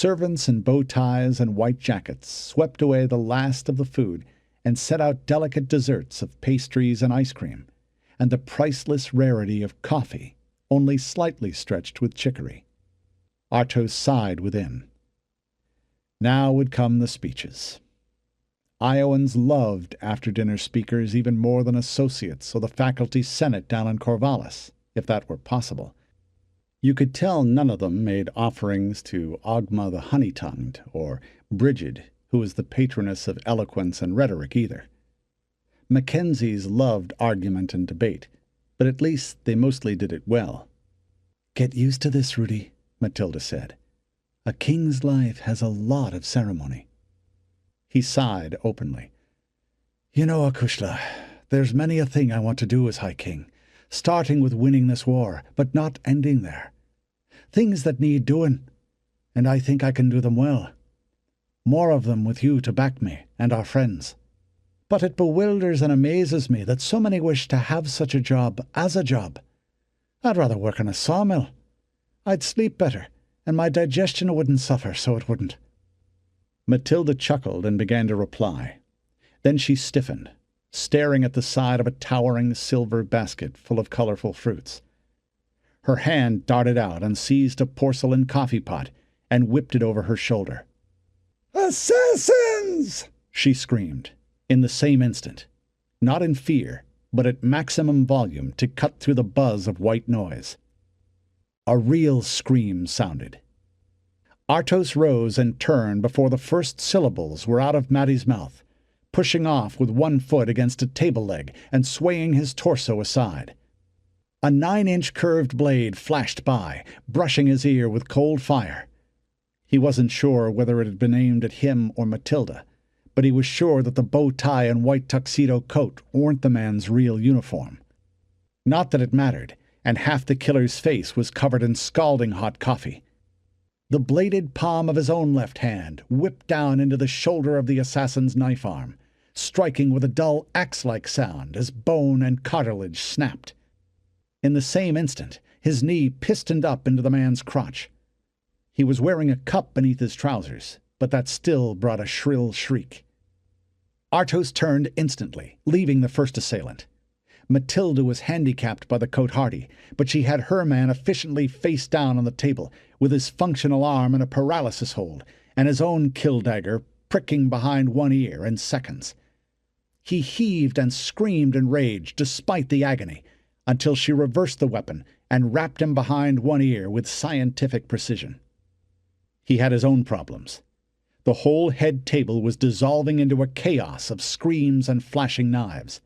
Servants in bow ties and white jackets swept away the last of the food and set out delicate desserts of pastries and ice cream, and the priceless rarity of coffee, only slightly stretched with chicory. Artos sighed within. Now would come the speeches. Iowans loved after-dinner speakers even more than associates or the faculty senate down in Corvallis, if that were possible. You could tell none of them made offerings to Ogma the Honey-Tongued, or Brigid, who was the patroness of eloquence and rhetoric, either. Mackenzies loved argument and debate, but at least they mostly did it well. "Get used to this, Rudi," Matilda said. "A king's life has a lot of ceremony." He sighed openly. "You know, Akushla, there's many a thing I want to do as High King, starting with winning this war, but not ending there. Things that need doing, and I think I can do them well. More of them with you to back me and our friends. But it bewilders and amazes me that so many wish to have such a job as a job. I'd rather work in a sawmill. I'd sleep better, and my digestion wouldn't suffer, so it wouldn't." Matilda chuckled and began to reply. Then she stiffened, staring at the side of a towering silver basket full of colorful fruits. Her hand darted out and seized a porcelain coffee pot and whipped it over her shoulder. "Assassins!" she screamed, in the same instant, not in fear, but at maximum volume to cut through the buzz of white noise. A real scream sounded. Artos rose and turned before the first syllables were out of Maddie's mouth, pushing off with one foot against a table leg and swaying his torso aside. A 9-inch curved blade flashed by, brushing his ear with cold fire. He wasn't sure whether it had been aimed at him or Matilda, but he was sure that the bow tie and white tuxedo coat weren't the man's real uniform. Not that it mattered, and half the killer's face was covered in scalding hot coffee. The bladed palm of his own left hand whipped down into the shoulder of the assassin's knife arm, striking with a dull axe-like sound as bone and cartilage snapped. In the same instant, his knee pistoned up into the man's crotch. He was wearing a cup beneath his trousers, but that still brought a shrill shriek. Artos turned instantly, leaving the first assailant. Matilda was handicapped by the coat-hardy, but she had her man efficiently face down on the table, with his functional arm in a paralysis hold, and his own kill-dagger pricking behind one ear in seconds. He heaved and screamed in rage despite the agony, until she reversed the weapon and wrapped him behind one ear with scientific precision. He had his own problems. The whole head table was dissolving into a chaos of screams and flashing knives.